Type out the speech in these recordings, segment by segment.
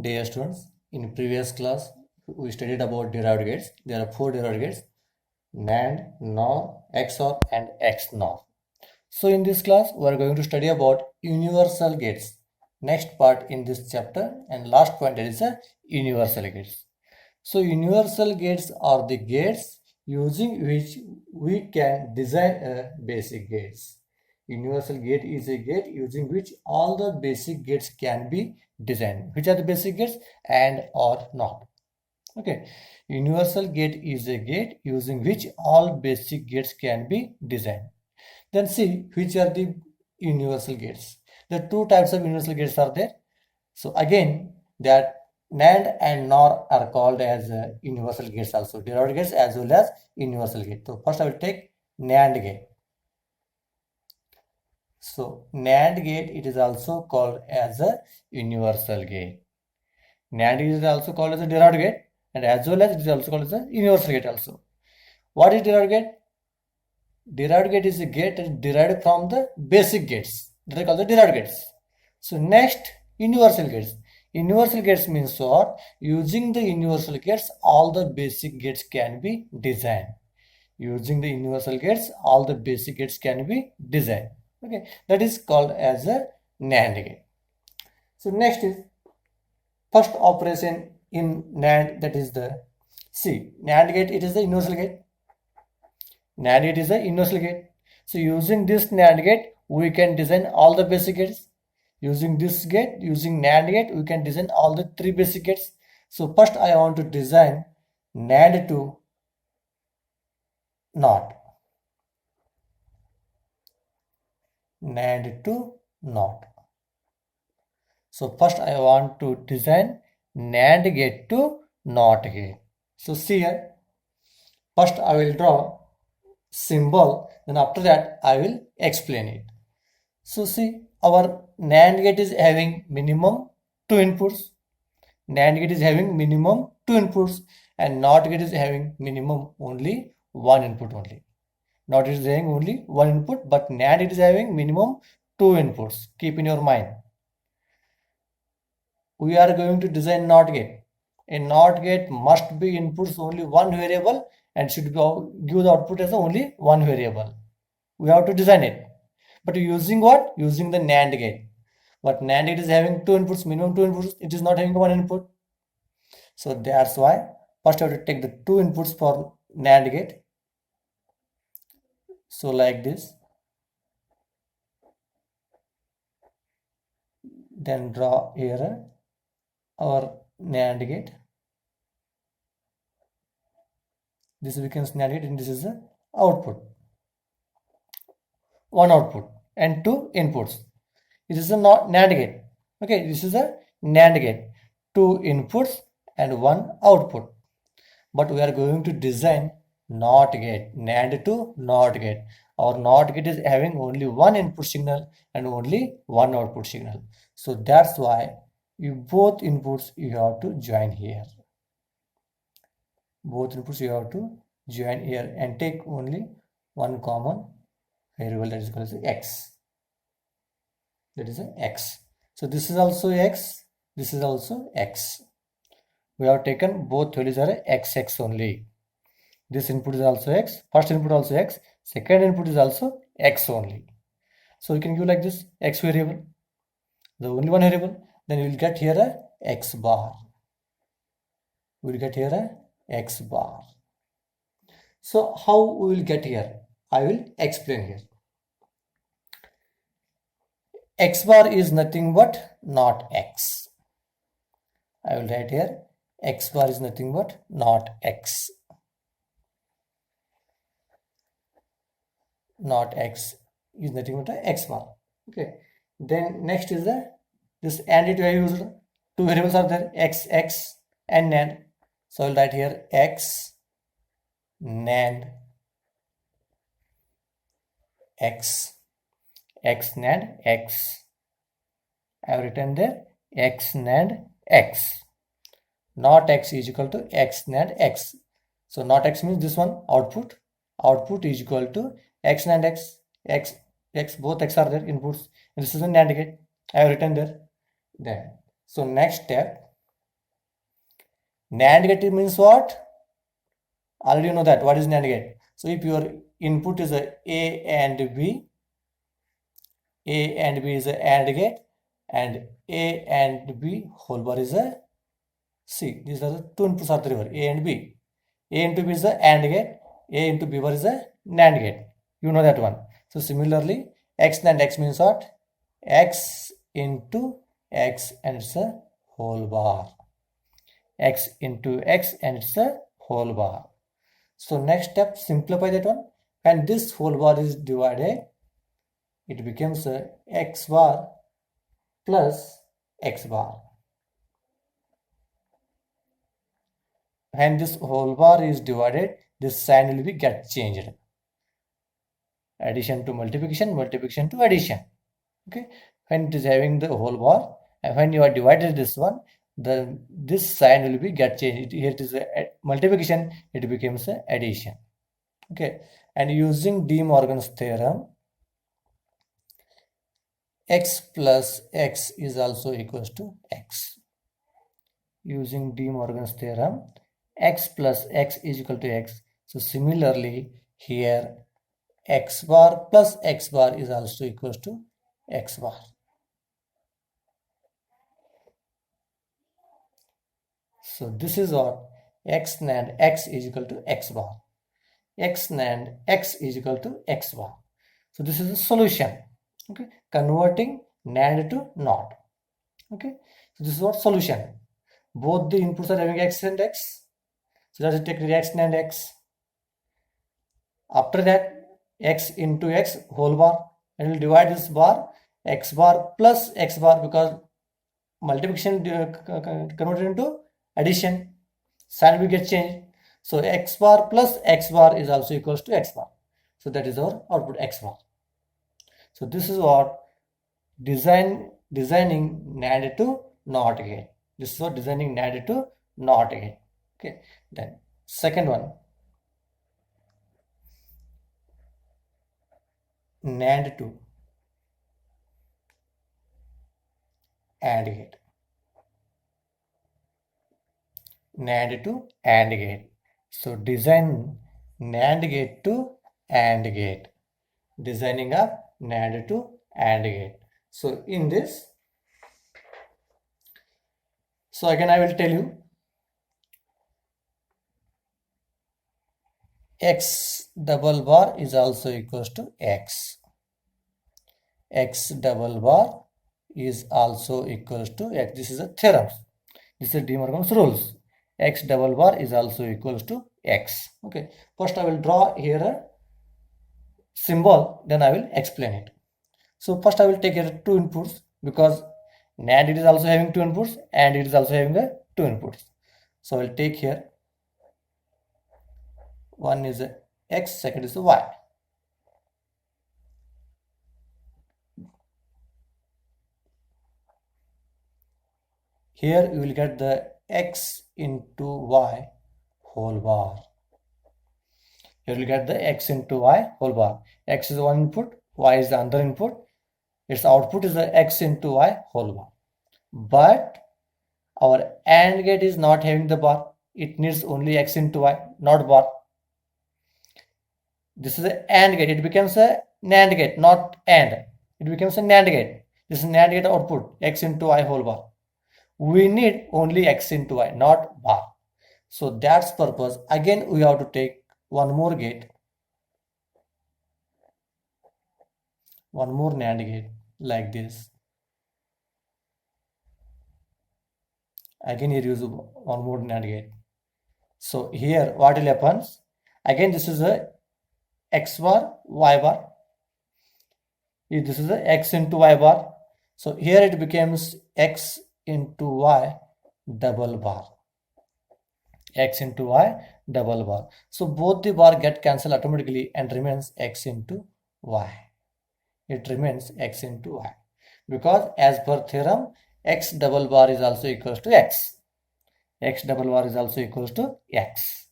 Dear students, in previous class we studied about derived gates. There are four derived gates: NAND, NOR, XOR and XNOR. So in this class we are going to study about universal gates. Next part in this chapter and last point is a universal gates. So universal gates are the gates using which we can design a basic gates. Universal gate is a gate using which all the basic gates can be designed. Which are the basic gates? And or not. Okay. Universal gate is a gate using which all basic gates can be designed. Then see which are the universal gates. The two types of universal gates are there. So again, that NAND and NOR are called as universal gates also, derived gates as well as universal gate. So first I will take NAND gate. So NAND gate, it is also called as a universal gate. NAND is also called as a derived gate and as well as it is also called as a universal gate also. What is derived gate? Derived gate is a gate that is derived from the basic gates. That are called the derived gates. So next, universal gates. Universal gates means what? Using the universal gates, all the basic gates can be designed. Using the universal gates, all the basic gates can be designed. Okay, that is called as a NAND gate. So next is first operation in NAND, that is the NAND gate, it is the universal gate. NAND gate is a universal gate. So using this NAND gate, we can design all the basic gates. Using this gate, using NAND gate, we can design all the three basic gates. So first I want to design NAND to NOT. NAND to NOT. So first I want to design NAND gate to NOT gate. So see here, first I will draw symbol, then after that I will explain it. So see, our NAND gate is having minimum 2 inputs. NAND gate is having minimum 2 inputs and NOT gate is having minimum only 1 input only. NOT gate is having only 1 input, but NAND gate is having minimum 2 inputs. Keep in your mind. We are going to design NOT gate. A NOT gate must be inputs only one variable and should give the output as only one variable. We have to design it. But using what? Using the NAND gate. But NAND gate is having 2 inputs, minimum 2 inputs. It is not having 1 input. So that's why first I have to take the 2 inputs for NAND gate. So like this. Then draw here our NAND gate. This becomes NAND gate and this is the output. One output and 2 inputs. This is a NAND gate. Okay, this is a NAND gate. 2 inputs and 1 output. But we are going to design NOT gate. NAND to NOT gate. Our NOT gate is having only 1 input signal and only 1 output signal. So that's why both inputs you have to join here. Both inputs you have to join here and take only one common variable, that is called as x. That is a x. So this is also x. This is also x. We have taken both values are x only. This input is also x. First input also x. Second input is also x only. So we can give like this x variable. The only one variable. Then we will get here a x bar. We will get here a x bar. So how we will get here? I will explain here. X bar is nothing but not x. I will write here x bar is nothing but not x. Not x is nothing but a x bar. Okay. Then next is this AND it we have used. Two variables are there, x and NAND. So I will write here x NAND x NAND x. I have written there x NAND x. Not x is equal to x NAND x. So not x means this one output. Output is equal to x NAND x. X both x are there inputs. And this is a NAND gate. I have written there. Then so next step, NAND gate means what? Already you know that. What is NAND gate? So if your input is a and B, A and B is a AND gate, and A and B whole bar is a C. These are the two inputs are there, A and B. A into B is a AND gate, A into B bar is a NAND gate. You know that one. So similarly, X NAND X means what? X into X and it's a whole bar. X into X and it's a whole bar. So next step, simplify that one. And this whole bar is divided, it becomes a X bar plus X bar. When this whole bar is divided, this sign will be get changed. Addition to multiplication, multiplication to addition. Okay. When it is having the whole bar, and when you are divided this one, then this sign will be get changed. Here it is a multiplication, it becomes a addition. Okay. And using De Morgan's theorem, X plus X is also equals to X. Using De Morgan's theorem, X plus X is equal to X. So similarly, here X bar plus X bar is also equals to X bar. So this is what X NAND X is equal to X bar. X NAND X is equal to X bar. So this is a solution. Okay, converting NAND to NOT. Okay, so this is what solution. Both the inputs are having X and X. So let's take the X NAND X. After that, X into X whole bar, and we'll divide this bar X bar plus X bar, because multiplication converted into addition, sign will get changed. So X bar plus X bar is also equals to X bar. So that is our output X bar. So this is what designing NAND to NOT gate. This is what designing NAND to NOT gate. Okay. Then second one, NAND to AND gate. NAND to AND gate. So design NAND gate to AND gate. Designing up NAND to AND gate. So in this, so again I will tell you, X double bar is also equals to X. X double bar is also equals to X. This is a theorem. This is De Morgan's rules. X double bar is also equals to X. Okay. First I will draw here a symbol, then I will explain it. So first I will take here two inputs, because NAND it is also having two inputs and it is also having a two inputs. So I will take here, one is a X, second is a Y. Here you will get the X into Y whole bar. Here you will get the X into Y whole bar. X is one input, Y is the other input. Its output is the X into Y whole bar. But our AND gate is not having the bar. It needs only X into Y, not bar. This is an AND gate. It becomes a NAND gate, not AND. It becomes a NAND gate. This is NAND gate output, X into Y whole bar. We need only X into Y, not bar. So that's purpose. Again, we have to take one more gate. One more NAND gate like this. Again, here use one more NAND gate. So here what will happen? Again, this is a X bar, Y bar. This is a X into Y bar. So here it becomes X into Y double bar. X into Y double bar. So both the bar get cancelled automatically and remains X into Y. It remains X into Y. Because as per theorem, X double bar is also equals to X. X double bar is also equals to X.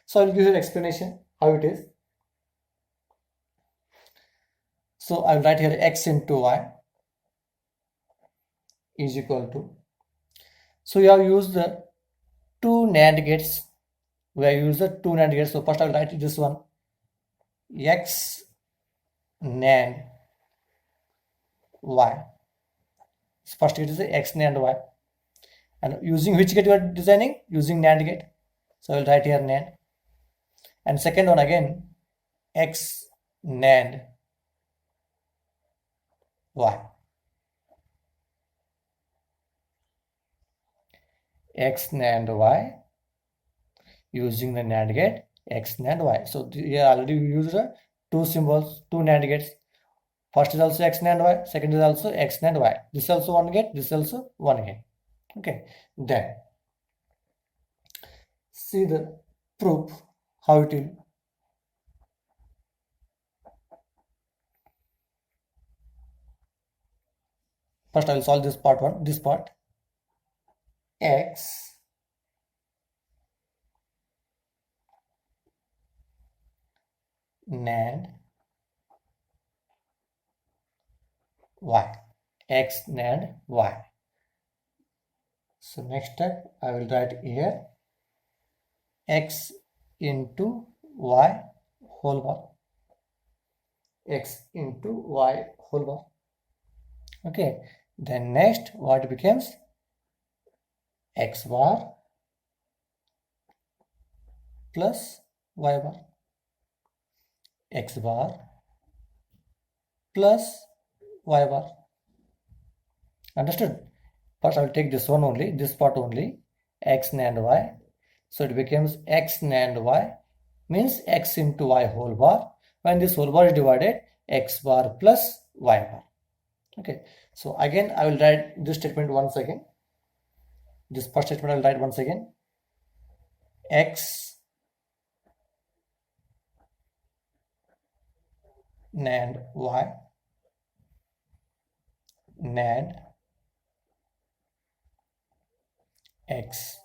So I will give you an explanation how it is. So I will write here X into Y is equal to, so you have used the two NAND gates. We have used the two NAND gates. So first I will write this one, X NAND Y. First it is X NAND Y. And using which gate you are designing? Using NAND gate. So I will write here NAND. And second one again, X NAND Y. X NAND Y using the NAND gate X NAND Y. So here already we used two symbols, two NAND gates. First is also X NAND Y, second is also X NAND Y. This is also one gate, this is also one gate. Okay, then see the proof how it will. First I will solve this part one, this part. X NAND Y. X NAND Y. So next step I will write here X into Y whole bar. X into Y whole bar. Okay, then next what becomes X bar plus Y bar. X bar plus Y bar. Understood? First I will take this one only, this part only, X NAND Y. So it becomes X NAND Y means X into Y whole bar. When this whole bar is divided, X bar plus Y bar. Okay, so again I will write this statement once again. This first statement I will write once again. X NAND Y NAND X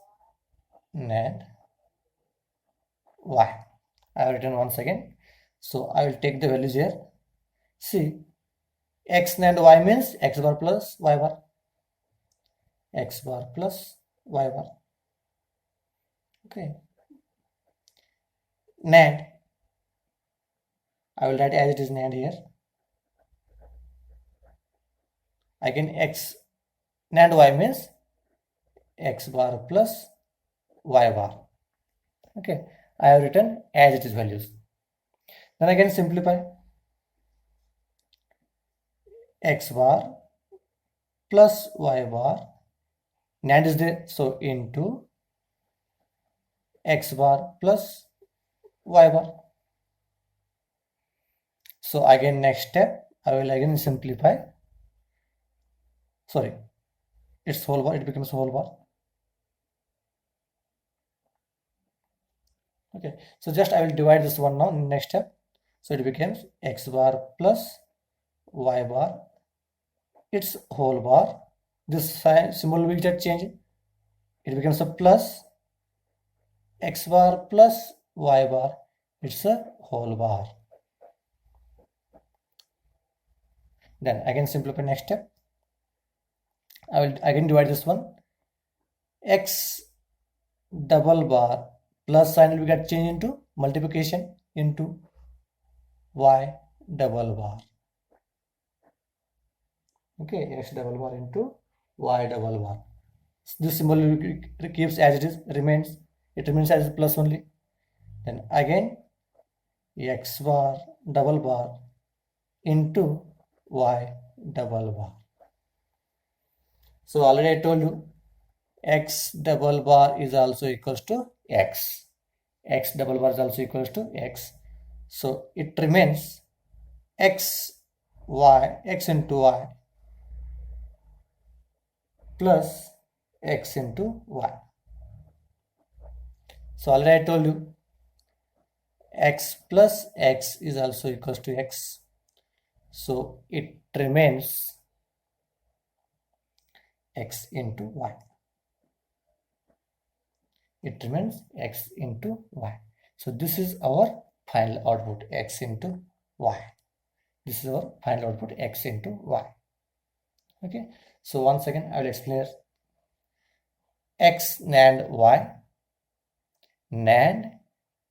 NAND Y. I have written once again. So I will take the values here. See, X NAND Y means X bar plus Y bar. X bar plus Y bar. Okay. NAND. I will write as it is NAND here. Again X NAND Y means X bar plus Y bar. Okay. I have written as it is values. Then again simplify. X bar plus Y bar. NAND is there, so into X bar plus Y bar. So again next step I will again simplify. Sorry, it's whole bar, it becomes whole bar. Okay, so just I will divide this one now in next step. So it becomes X bar plus Y bar, it's whole bar. This sign symbol will get changed. It becomes a plus X bar plus Y bar, it's a whole bar. Then again simplify next step. I will again divide this one. X double bar plus sign will get changed into multiplication into Y double bar. Okay, X double bar into Y double bar. This symbol keeps as it is, remains. It remains as plus only. Then again X bar double bar into Y double bar. So already I told you X double bar is also equals to X. X double bar is also equals to X. So it remains X into Y plus X into Y. So already I told you X plus X is also equals to X. So it remains X into Y. It remains X into Y. So this is our final output, X into Y. This is our final output, X into Y. Okay. So once again I will explain X NAND Y. NAND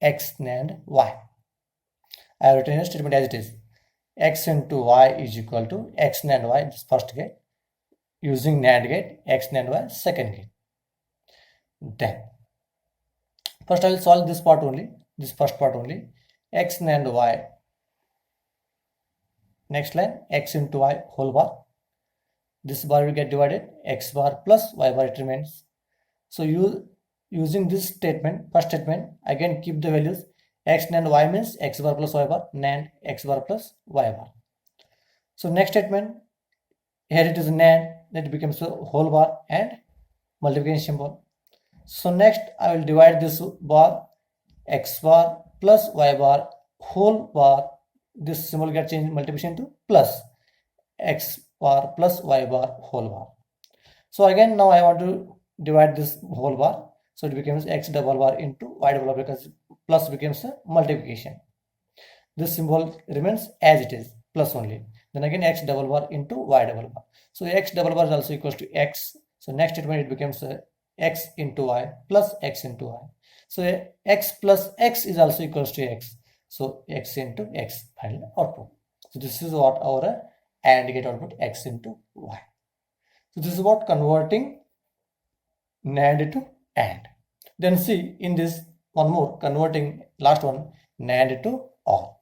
X NAND Y. I have written a statement as it is. X into Y is equal to X NAND Y, this first gate, using NAND gate, X NAND Y second gate. Then first I will solve this part only, this first part only. X NAND Y, next line, X into Y whole bar. This bar will get divided, X bar plus Y bar, it remains. So using this statement, first statement, again keep the values. X NAND Y means X bar plus Y bar, NAND X bar plus Y bar. So next statement, here it is NAND, that becomes a whole bar and multiplication symbol. So next I will divide this bar, X bar plus Y bar whole bar. This symbol gets changed multiplication to plus X bar plus Y bar whole bar. So again now I want to divide this whole bar. So it becomes X double bar into Y double bar, because plus becomes a multiplication. This symbol remains as it is, plus only. Then again X double bar into Y double bar. So X double bar is also equals to X. So next statement it becomes X into Y plus X into Y. So X plus X is also equals to X. So X into X final output. So this is what our AND gate output, X into Y. So this is what converting NAND to AND. Then see in this one more converting, last one, NAND to OR.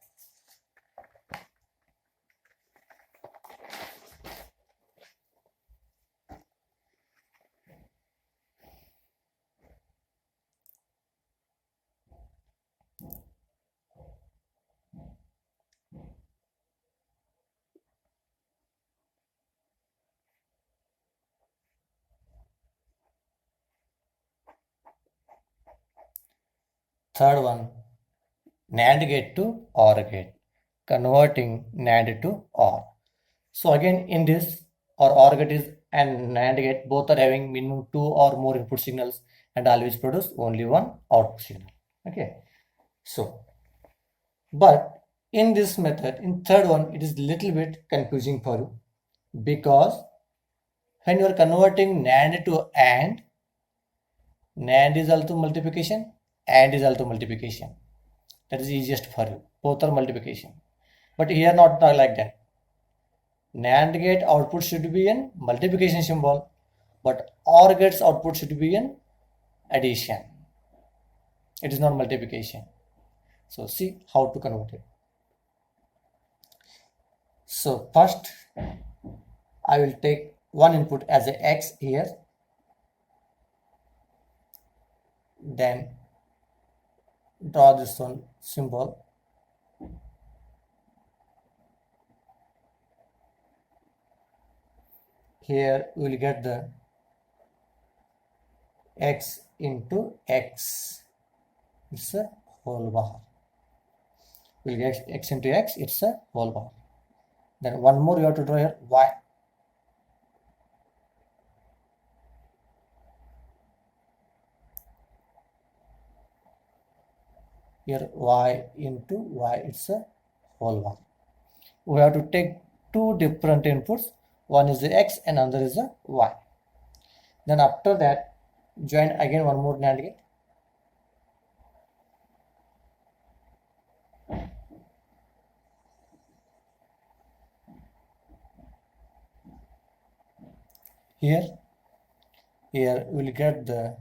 Third one, NAND gate to OR gate, converting NAND to OR. So again in this, our OR gate is and NAND gate, both are having minimum 2 or more input signals and always produce only one output signal. Okay, so but in this method, in third one, it is little bit confusing for you, because when you are converting NAND to AND, NAND is also multiplication, AND is also multiplication. That is easiest for you. Both are multiplication. But here not like that. NAND gate output should be in multiplication symbol, but OR gate's output should be in addition. It is not multiplication. So see how to convert it. So first I will take one input as a X here, then draw this one symbol. Here we will get the X into X, it's a whole bar. We'll get X into X, it's a whole bar. Then one more you have to draw here, Y. Here Y into Y, it's a whole bar. We have to take two different inputs. One is the X and another is the Y. Then after that, join again one more NAND gate. Here we'll get the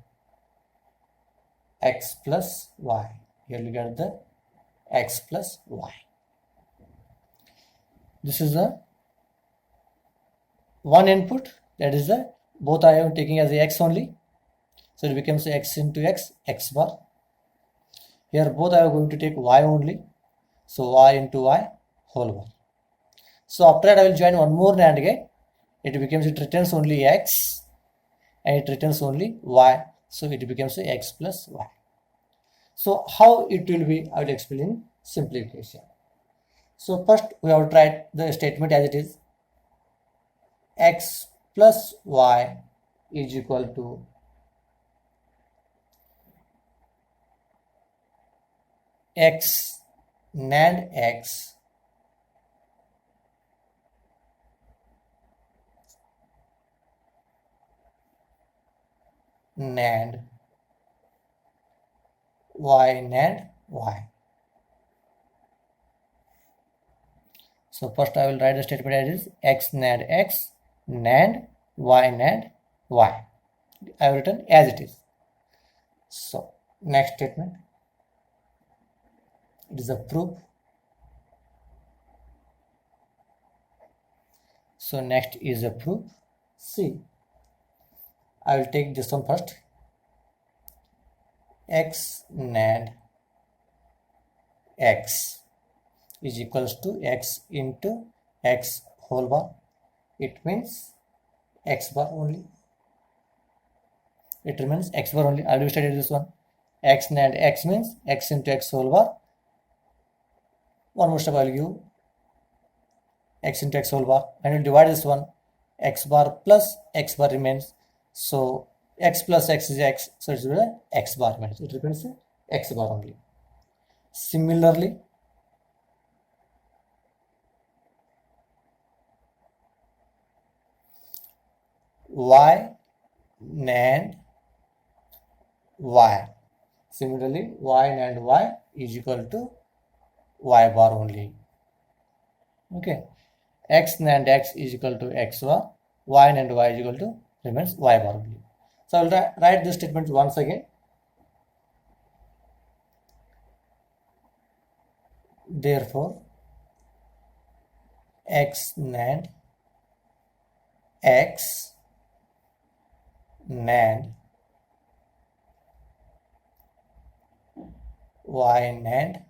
X plus Y. Here we'll get the X plus Y. This is a one input, that is the both I am taking as a X only. So it becomes X into X, X bar. Here both I am going to take Y only. So Y into Y whole bar. So after that I will join one more NAND gate. It returns only X and it returns only Y. So it becomes a X plus Y. So how it will be, I will explain in simplification. So first we have to write the statement as it is. X plus Y is equal to X NAND X NAND y NAND y. So first I will write the statement as is x NAND x, NAND y NAND y. I have written as it is. So next statement, it is a proof. So next is a proof. See, I will take this one first. X NAND x is equals to x into x whole bar. It means x bar only. It remains x bar only. I will study this one. X NAND x means x into x whole bar. One more step I will give x into x whole bar, and we'll divide this one. X bar plus x bar remains. So x plus x is x. So it's x bar remains. It remains x bar only. Similarly, y NAND y. Similarly, y NAND y is equal to y bar only. Okay. X NAND x is equal to x bar. Y NAND y is equal to remains y bar only. So I will write this statement once again. Therefore, x NAND x NAND y NAND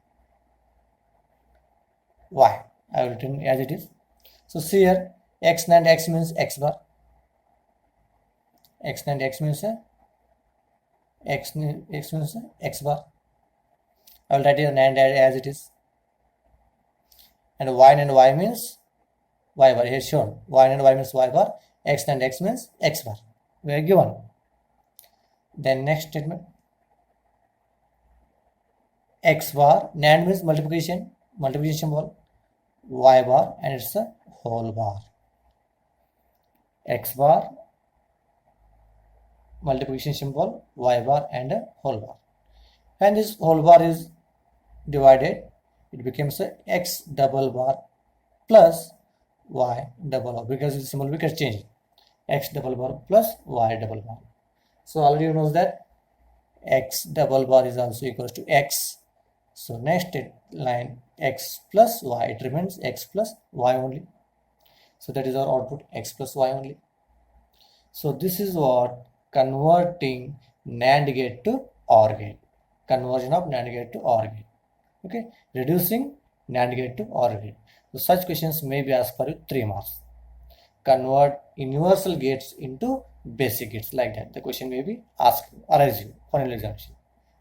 y. I have written as it is. So see here, x NAND x means x bar. X NAND x means x means x bar. I will write here NAND as it is. And y NAND y means y bar. Here shown y NAND y means y bar. X NAND x means x bar. We are given. Then next statement, x bar NAND means multiplication symbol, y bar, and it's a whole bar. X bar multiplication symbol, y bar, and a whole bar. When this whole bar is divided, it becomes a x double bar plus y double bar, because the symbol becomes changed. X double bar plus y double bar. So already you know that x double bar is also equals to x. So next line, x plus y, it remains x plus y only. So that is our output, x plus y only. So this is what converting NAND gate to OR gate. Conversion of NAND gate to OR gate. Okay, reducing NAND gate to OR gate. So such questions may be asked for you 3 marks. Convert universal gates into basic gates, like that. The question may be asked, arise you for an examination.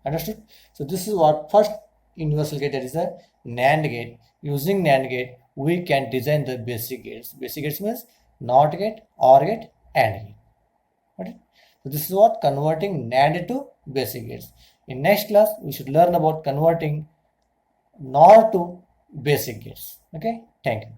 Understood? So this is what first universal gate, that is a NAND gate. Using NAND gate, we can design the basic gates. Basic gates means NOT gate, OR gate, AND gate. Okay? So this is what converting NAND to basic gates. In next class, we should learn about converting NOR to basic gates. Okay? Thank you.